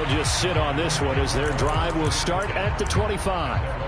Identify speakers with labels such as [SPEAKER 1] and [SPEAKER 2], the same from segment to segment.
[SPEAKER 1] they'll just sit on this one as their drive will start at the 25.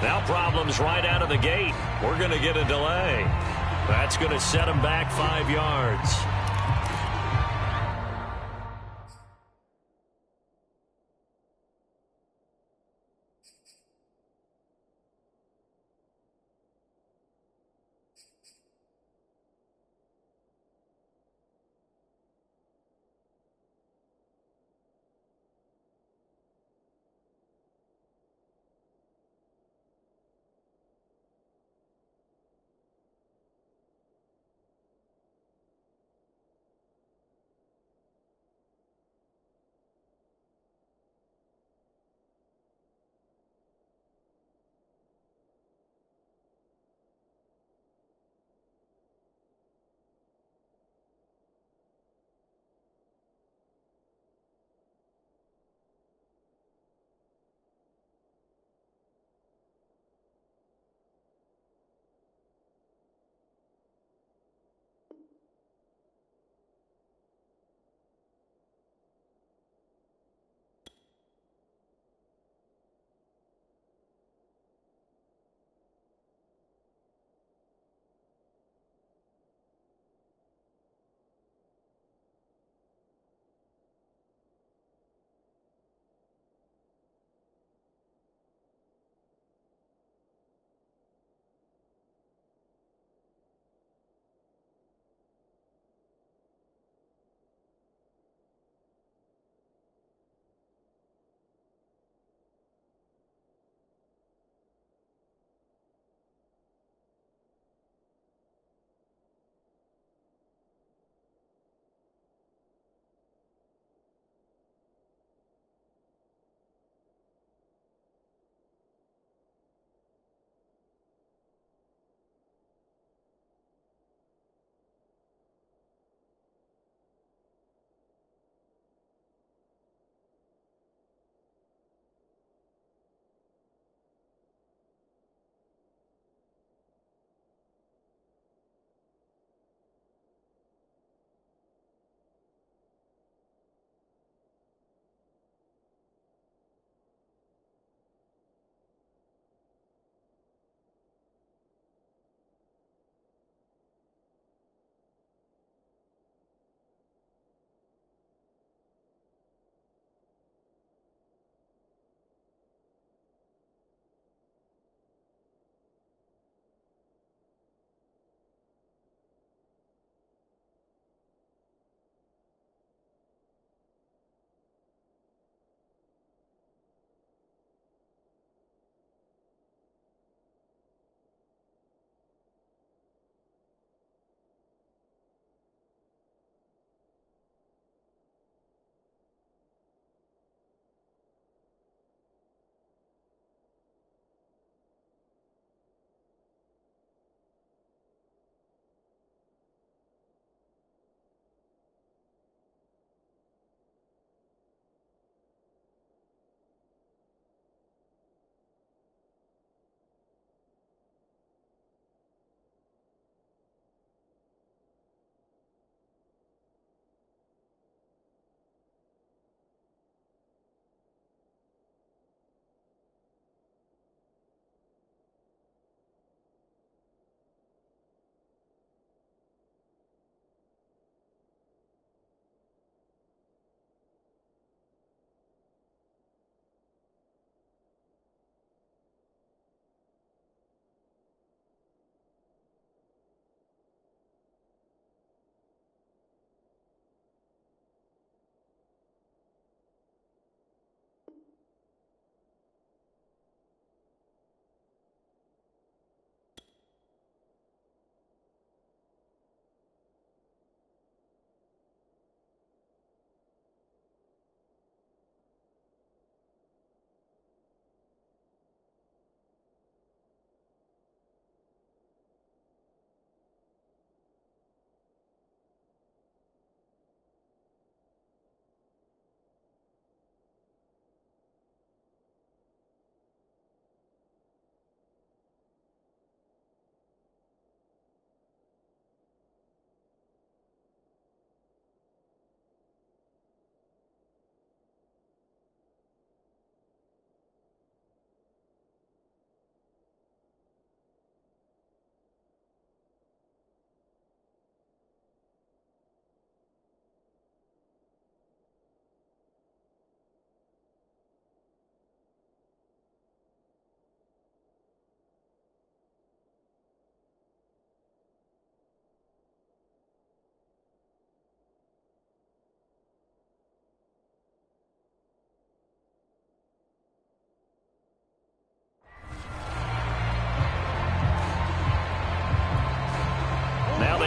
[SPEAKER 1] Now problems right out of the gate. We're going to get a delay. That's going to set them back 5 yards.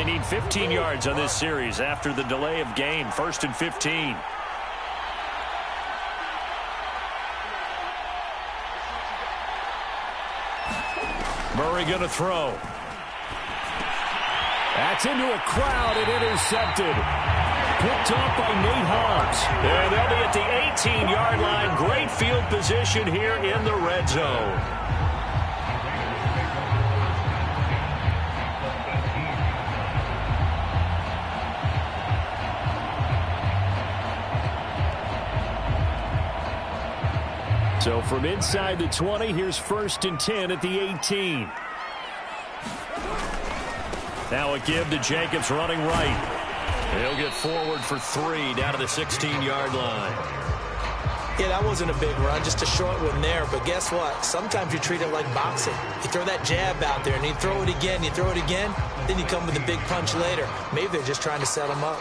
[SPEAKER 1] They need 15 yards on this series after the delay of game. 1st and 15. Murray going to throw.
[SPEAKER 2] That's into a crowd and intercepted. Picked off by Nate Hobbs.
[SPEAKER 1] And they'll be at the 18-yard line. Great field position here in the red zone.
[SPEAKER 2] So from inside the 20, here's 1st and 10 at the 18.
[SPEAKER 1] Now a give to Jacobs running right. He'll get forward for 3 down to the 16-yard line.
[SPEAKER 3] Yeah, that wasn't a big run, just a short one there. But guess what? Sometimes you treat it like boxing. You throw that jab out there, and you throw it again, then you come with a big punch later. Maybe they're just trying to set him up.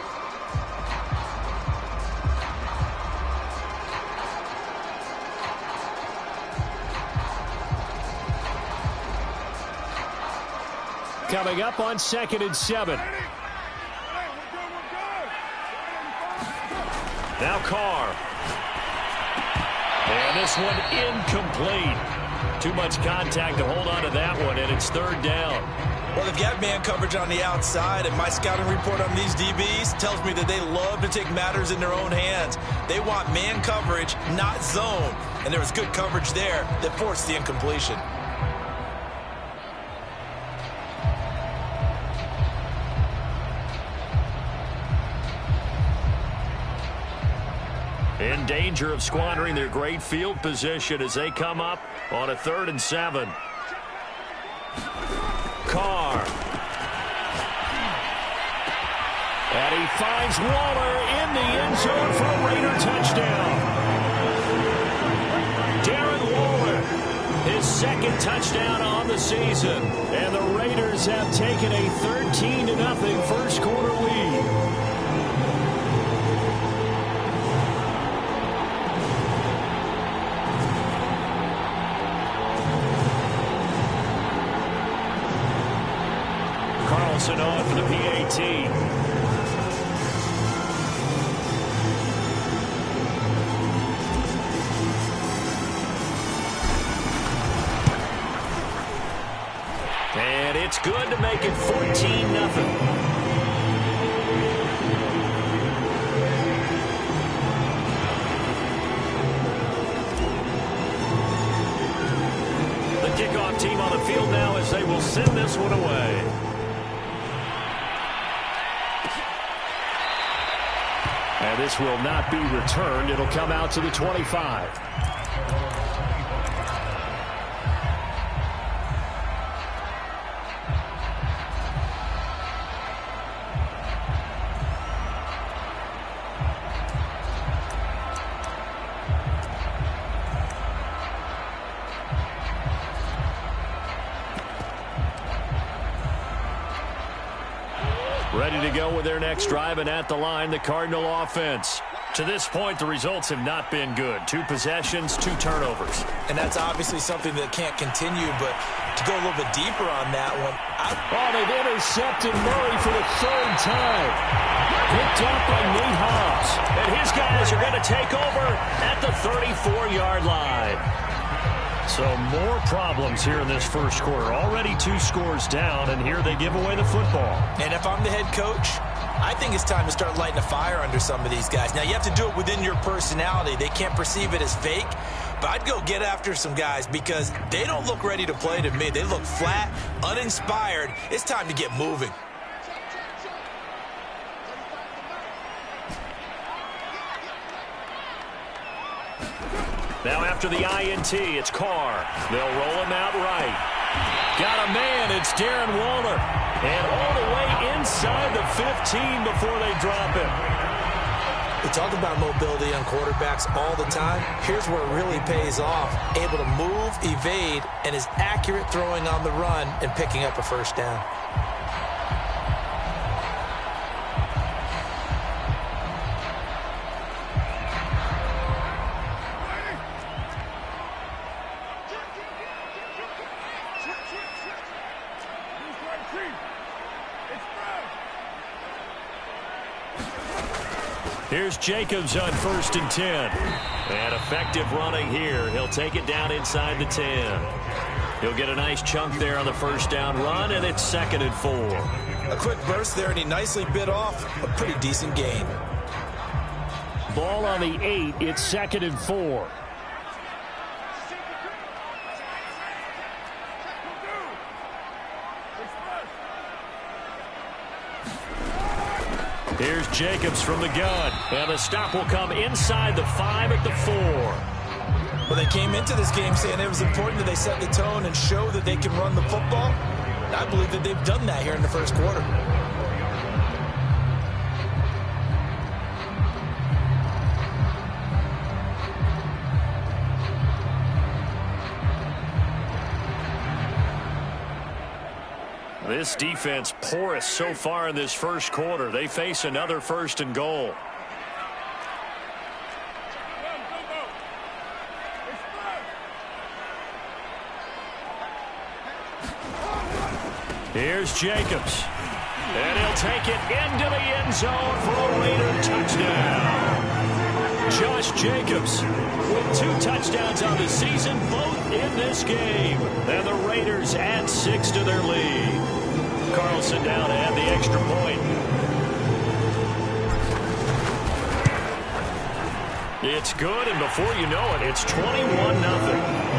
[SPEAKER 2] Coming up on 2nd and 7.
[SPEAKER 1] Now Carr. And this one incomplete. Too much contact to hold on to that one, and it's 3rd down.
[SPEAKER 3] Well, they've got man coverage on the outside, and my scouting report on these DBs tells me that they love to take matters in their own hands. They want man coverage, not zone. And there was good coverage there that forced the incompletion.
[SPEAKER 1] In danger of squandering their great field position as they come up on a 3rd and 7. Carr.
[SPEAKER 2] And he finds Waller in the end zone for a Raider touchdown.
[SPEAKER 1] Darren Waller, his 2nd touchdown on the season.
[SPEAKER 2] And the Raiders have taken a 13-0 first quarter lead.
[SPEAKER 1] Carlson on for the PAT. And it's good to make it 14-0. Kickoff team on the field now as they will send this one away.
[SPEAKER 2] And this will not be returned. It'll come out to the 25.
[SPEAKER 1] Ready to go with their next drive, and at the line, the Cardinal offense. To this point, the results have not been good. 2 possessions, 2 turnovers.
[SPEAKER 3] And that's obviously something that can't continue, but to go a little bit deeper on that one.
[SPEAKER 2] They've intercepted Murray for the 3rd time. Picked off by Nate Hobbs.
[SPEAKER 1] And his guys are going to take over at the 34-yard line. So more problems here in this first quarter. Already 2 scores down, and here they give away the football.
[SPEAKER 3] And if I'm the head coach, I think it's time to start lighting a fire under some of these guys. Now, you have to do it within your personality. They can't perceive it as fake. But I'd go get after some guys because they don't look ready to play to me. They look flat, uninspired. It's time to get moving.
[SPEAKER 1] Now after the INT, it's Carr. They'll roll him out right. Got a man. It's Darren Waller. And all the way inside the 15 before they drop him.
[SPEAKER 3] We talk about mobility on quarterbacks all the time. Here's where it really pays off. Able to move, evade, and is accurate throwing on the run and picking up a 1st down.
[SPEAKER 1] Here's Jacobs on 1st and 10. And effective running here. He'll take it down inside the 10. He'll get a nice chunk there on the first down run, and it's 2nd and 4.
[SPEAKER 3] A quick burst there, and he nicely bit off a pretty decent gain.
[SPEAKER 2] Ball on the 8. It's 2nd and 4.
[SPEAKER 1] Here's Jacobs from the gun. And the stop will come inside the 5 at the 4.
[SPEAKER 3] Well, they came into this game saying it was important that they set the tone and show that they can run the football. And I believe that they've done that here in the first quarter.
[SPEAKER 1] This defense porous so far in this first quarter. They face another 1st and goal. Here's Jacobs. And he'll take it into the end zone for a Raider touchdown. Josh Jacobs with 2 touchdowns on the season, both in this game. And the Raiders add 6 to their lead. Carlson down to add the extra point. It's good, and before you know it, it's 21-0.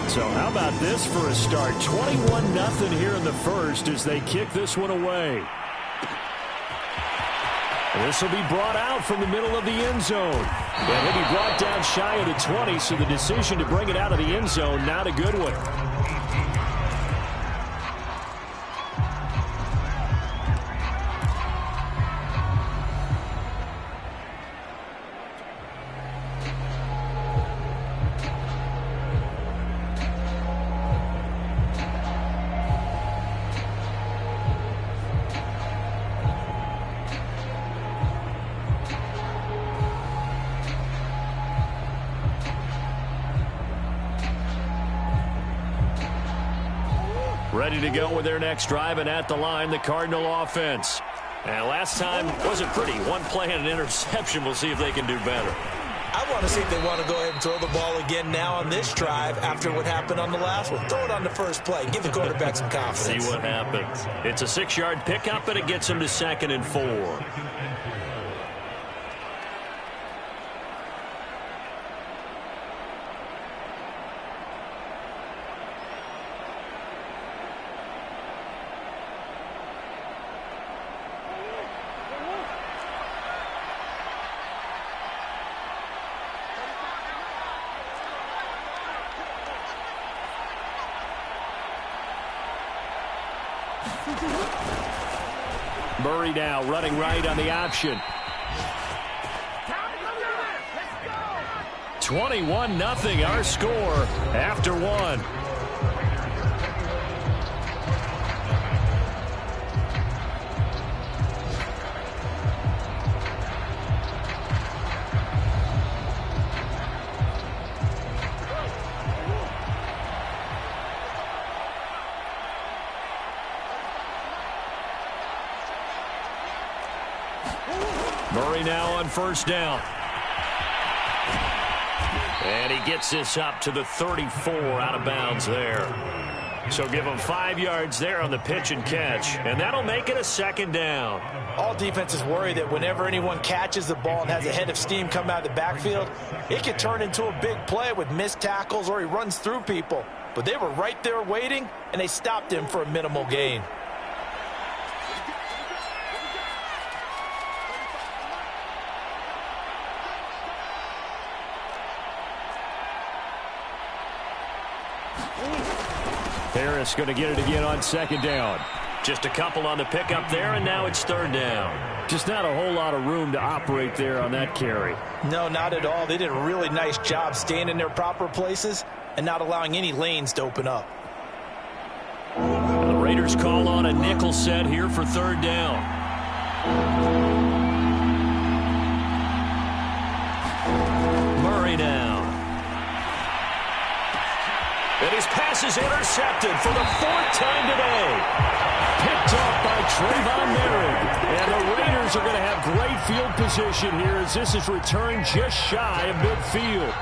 [SPEAKER 1] So how about this for a start? 21-0 here in the first as they kick this one away. This will be brought out from the middle of the end zone. And he'll be brought down shy of the 20, so the decision to bring it out of the end zone, not a good one. Ready to go with their next drive, and at the line, the Cardinal offense. And last time wasn't pretty. One play and an interception. We'll see if they can do better.
[SPEAKER 3] I want to see if they want to go ahead and throw the ball again now on this drive after what happened on the last one. Throw it on the first play. Give the quarterback some confidence.
[SPEAKER 1] See what happens. It's a 6-yard pickup, and it gets him to 2nd and 4. Murray now running right on the option. 21-0 our score after 1. Murray now on first down. And he gets this up to the 34 out of bounds there. So give him 5 yards there on the pitch and catch. And that'll make it a 2nd down.
[SPEAKER 3] All defenses worry that whenever anyone catches the ball and has a head of steam come out of the backfield, it could turn into a big play with missed tackles or he runs through people. But they were right there waiting, and they stopped him for a minimal gain.
[SPEAKER 2] Harris going to get it again on 2nd down.
[SPEAKER 1] Just a couple on the pickup there, and now it's third down.
[SPEAKER 2] Just not a whole lot of room to operate there on that carry.
[SPEAKER 3] No, not at all. They did a really nice job staying in their proper places and not allowing any lanes to open up.
[SPEAKER 1] The Raiders call on a nickel set here for third down. Murray now. And his pass is intercepted for the fourth time today. Picked off by Trayvon Merrick. And the Raiders are going to have great field position here as this is returned just shy of midfield.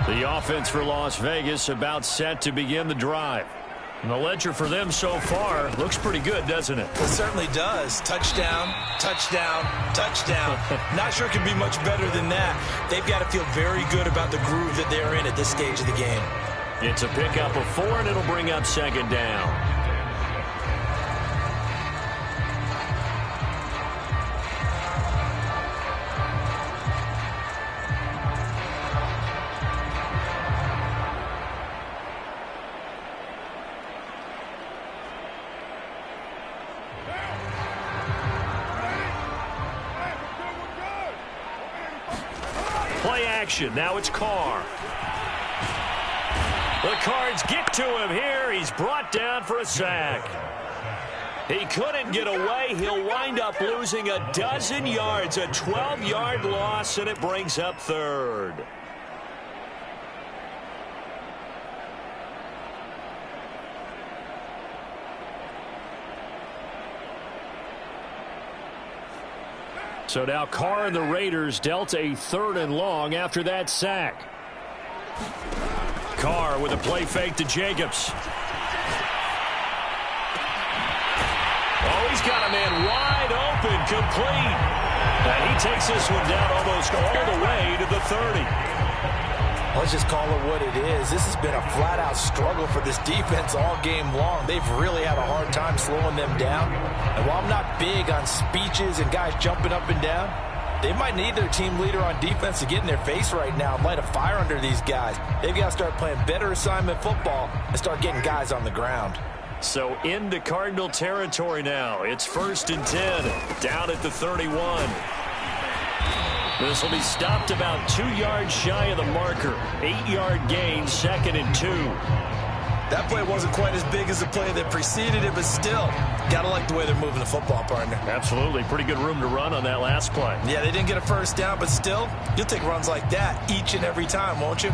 [SPEAKER 1] The offense for Las Vegas about set to begin the drive. And the ledger for them so far looks pretty good, doesn't it?
[SPEAKER 3] It certainly does. Touchdown, touchdown, touchdown. Not sure it can be much better than that. They've got to feel very good about the groove that they're in at this stage of the game.
[SPEAKER 1] It's a pickup of 4, and it'll bring up second down. Play action. Now it's Carr. The Cards get to him here. He's brought down for a sack. He couldn't get away. He'll wind up losing a dozen yards, a 12-yard loss, and it brings up third. So now Carr and the Raiders dealt a 3rd and long after that sack. Carr with a play fake to Jacobs. Oh, he's got a man wide open, complete. And he takes this one down almost all the way to the 30.
[SPEAKER 3] Let's just call it what it is. This has been a flat-out struggle for this defense all game long. They've really had a hard time slowing them down. And while I'm not big on speeches and guys jumping up and down, they might need their team leader on defense to get in their face right now and light a fire under these guys. They've got to start playing better assignment football and start getting guys on the ground.
[SPEAKER 1] So into Cardinal territory now. It's 1st and 10, down at the 31. This will be stopped about 2 yards shy of the marker. 8-yard gain, 2nd and 2.
[SPEAKER 3] That play wasn't quite as big as the play that preceded it, but still, got to like the way they're moving the football, partner.
[SPEAKER 1] Absolutely. Pretty good room to run on that last play.
[SPEAKER 3] Yeah, they didn't get a first down, but still, you'll take runs like that each and every time, won't you?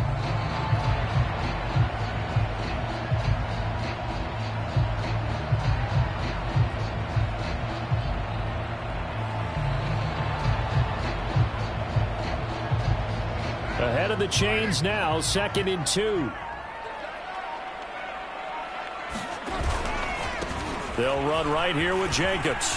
[SPEAKER 1] Ahead of the chains now, 2nd and 2. They'll run right here with Jacobs.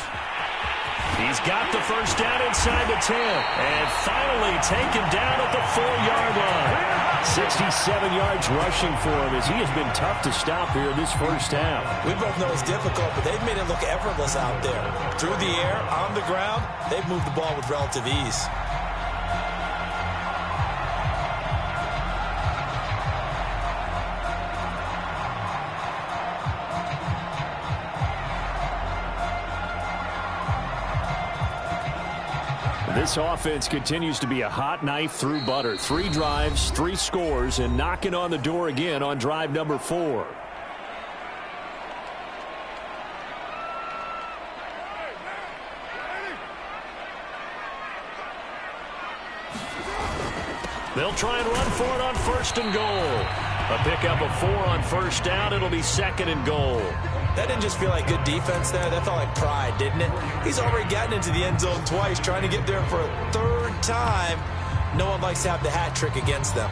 [SPEAKER 1] He's got the first down inside the 10. And finally taken down at the 4-yard line. 67 yards rushing for him as he has been tough to stop here this first half.
[SPEAKER 3] We both know it's difficult, but they've made it look effortless out there. Through the air, on the ground, they've moved the ball with relative ease.
[SPEAKER 1] This offense continues to be a hot knife through butter. 3 drives, 3 scores, and knocking on the door again on drive number 4. They'll try and run for it on 1st and goal. A pickup of 4 on 1st down. It'll be 2nd and goal.
[SPEAKER 3] That didn't just feel like good defense there. That felt like pride, didn't it? He's already gotten into the end zone twice, trying to get there for a 3rd time. No one likes to have the hat trick against them.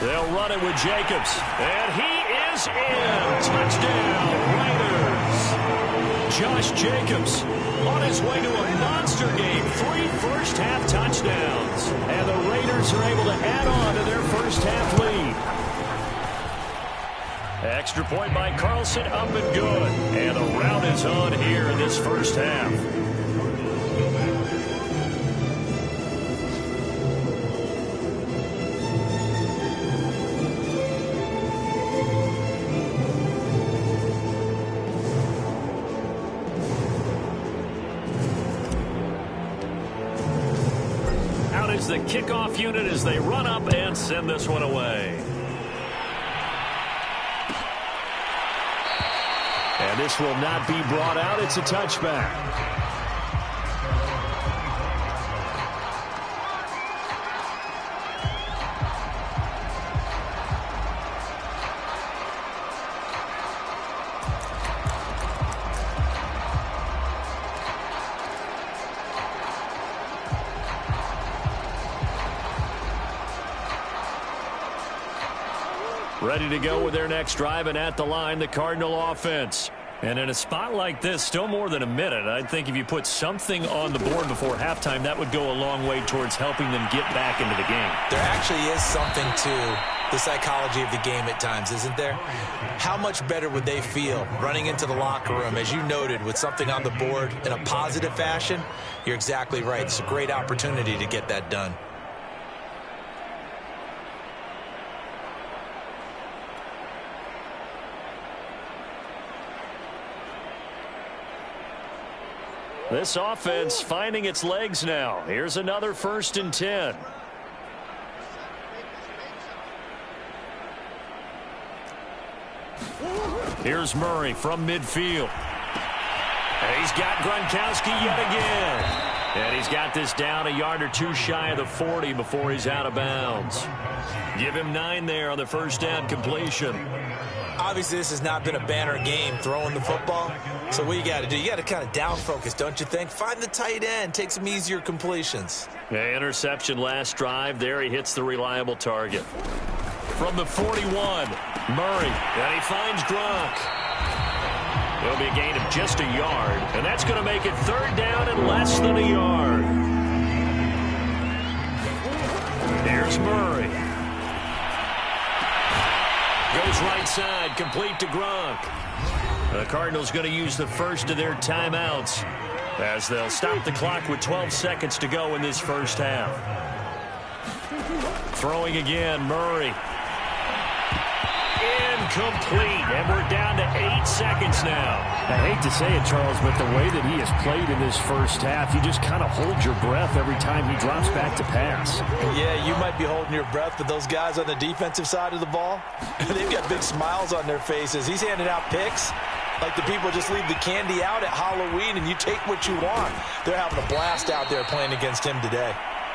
[SPEAKER 1] They'll run it with Jacobs. And he is in. Touchdown, Raiders. Josh Jacobs on his way to a monster game. 3 first-half touchdowns. And the Raiders are able to add on to their first-half lead. Extra point by Carlson, up and good. And the rout is on here in this first half. Out is the kickoff unit as they run up and send this one away. And this will not be brought out. It's a touchback. Ready to go with their next drive, and at the line, the Cardinal offense. And in a spot like this, still more than a minute, I think if you put something on the board before halftime, that would go a long way towards helping them get back into the game.
[SPEAKER 3] There actually is something to the psychology of the game at times, isn't there? How much better would they feel running into the locker room, as you noted, with something on the board in a positive fashion? You're exactly right. It's a great opportunity to get that done.
[SPEAKER 1] This offense finding its legs now. Here's another 1st and 10. Here's Murray from midfield. And he's got Gronkowski yet again. And he's got this down a yard or two shy of the 40 before he's out of bounds. Give him 9 there on the first down completion.
[SPEAKER 3] Obviously, this has not been a banner game throwing the football. So what you got to do, you got to kind of down focus, don't you think? Find the tight end, take some easier completions.
[SPEAKER 1] Yeah, interception last drive. There he hits the reliable target. From the 41, Murray, and he finds Gronk. It'll be a gain of just a yard, and that's going to make it 3rd down and less than a yard. Here's Murray. Goes right side, complete to Gronk. The Cardinals going to use the first of their timeouts as they'll stop the clock with 12 seconds to go in this first half. Throwing again, Murray. Incomplete, and we're down to 8 seconds now.
[SPEAKER 2] I hate to say it, Charles, but the way that he has played in this first half, you just kind of hold your breath every time he drops back to pass.
[SPEAKER 3] Yeah, you might be holding your breath, but those guys on the defensive side of the ball, they've got big smiles on their faces. He's handing out picks like the people just leave the candy out at Halloween and you take what you want. They're having a blast out there playing against him today.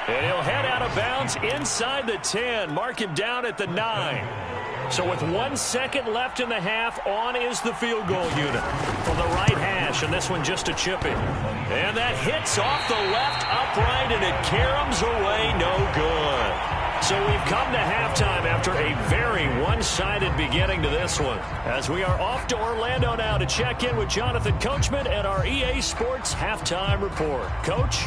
[SPEAKER 1] And he'll head out of bounds inside the 10. Mark him down at the 9. So with 1 second left in the half, on is the field goal unit from the right hash, and this one just a chip in. And that hits off the left upright, and it caroms away, no good. So we've come to halftime after a very one-sided beginning to this one, as we are off to Orlando now to check in with Jonathan Coachman and our EA Sports Halftime Report. Coach?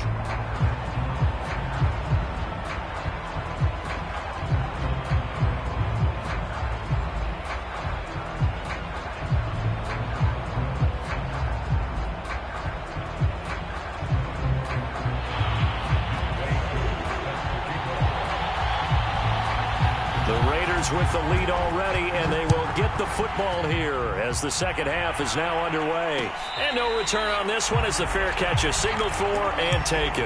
[SPEAKER 1] With the lead already, and they will get the football here as the second half is now underway. And no return on this one as the fair catch is signaled for and taken.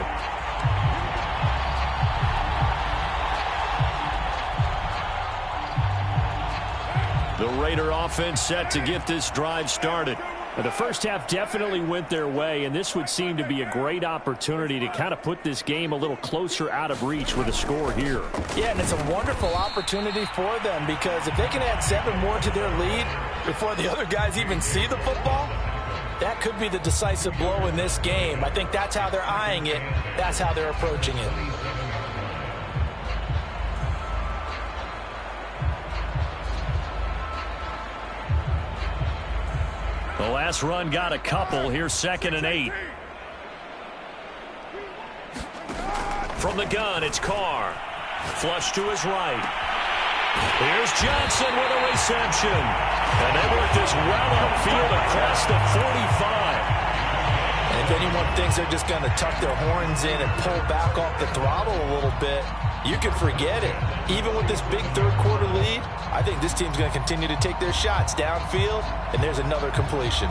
[SPEAKER 1] The Raider offense set to get this drive started. The first half definitely went their way, and this would seem to be a great opportunity to kind of put this game a little closer out of reach with a score here.
[SPEAKER 3] Yeah, and it's a wonderful opportunity for them because if they can add 7 more to their lead before the other guys even see the football, that could be the decisive blow in this game. I think that's how they're eyeing it. That's how they're approaching it.
[SPEAKER 1] The last run got a couple. Here's 2nd and 8. From the gun, it's Carr. Flush to his right. Here's Johnson with a reception. And they work this well upfield across the 45.
[SPEAKER 3] And if anyone thinks they're just going to tuck their horns in and pull back off the throttle a little bit, you can forget it. Even with this big third-quarter lead, I think this team's going to continue to take their shots downfield, and there's another completion.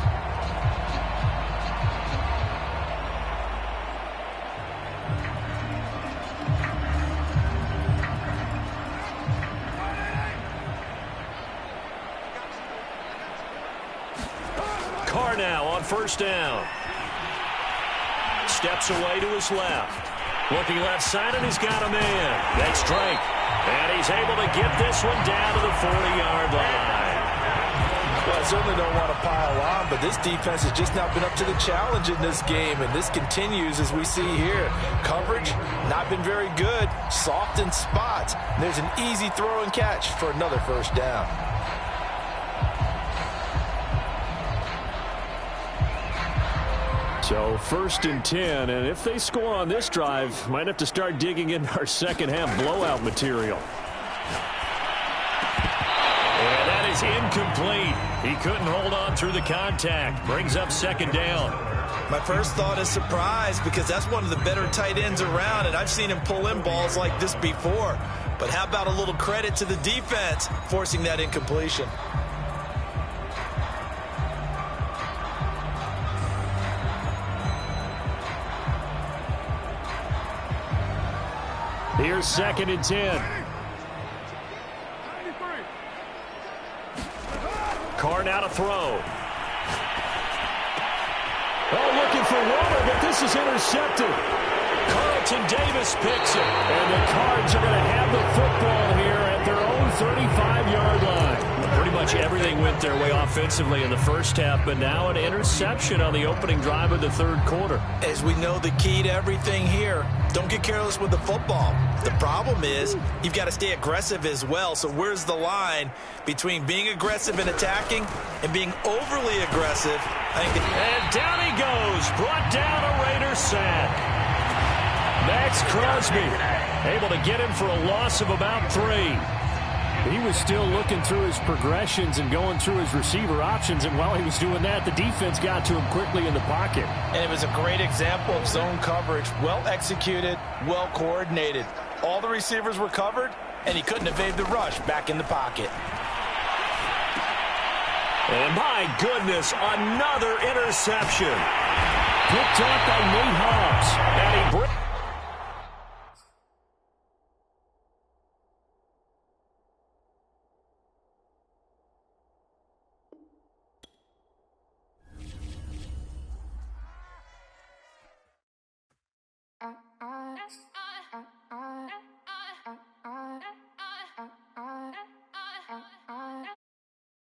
[SPEAKER 1] Carr now on 1st down. Steps away to his left. Looking left side, and he's got a man. That's Drake. And he's able to get this one down to the 40-yard line.
[SPEAKER 3] Well, I certainly don't want to pile on, but this defense has just not been up to the challenge in this game, and this continues as we see here. Coverage, not been very good. Soft in spots. And there's an easy throw and catch for another 1st down.
[SPEAKER 2] So 1st and 10, and if they score on this drive, might have to start digging into our second-half blowout material.
[SPEAKER 1] And that is incomplete. He couldn't hold on through the contact. Brings up 2nd down.
[SPEAKER 3] My first thought is surprise, because that's one of the better tight ends around, and I've seen him pull in balls like this before. But how about a little credit to the defense forcing that incompletion?
[SPEAKER 2] Here's 2nd and 10.
[SPEAKER 1] Carr now to throw.
[SPEAKER 2] Oh, looking for Waller, but this is intercepted.
[SPEAKER 1] Carlton Davis picks it.
[SPEAKER 2] And the Cards are going to have the football here at their own 35-yard line.
[SPEAKER 1] Pretty much everything went their way offensively in the first half, but now an interception on the opening drive of the 3rd quarter.
[SPEAKER 3] As we know, the key to everything here, don't get careless with the football. The problem is you've got to stay aggressive as well. So where's the line between being aggressive and attacking and being overly aggressive?
[SPEAKER 1] And down he goes, brought down a Raider sack. Max Crosby able to get him for a loss of about 3.
[SPEAKER 2] He was still looking through his progressions and going through his receiver options, and while he was doing that, the defense got to him quickly in the pocket.
[SPEAKER 3] And it was a great example of zone coverage. Well executed, well coordinated. All the receivers were covered, and he couldn't evade the rush back in the pocket.
[SPEAKER 1] And my goodness, another interception.
[SPEAKER 2] Picked off by Nate Hobbs.
[SPEAKER 1] And he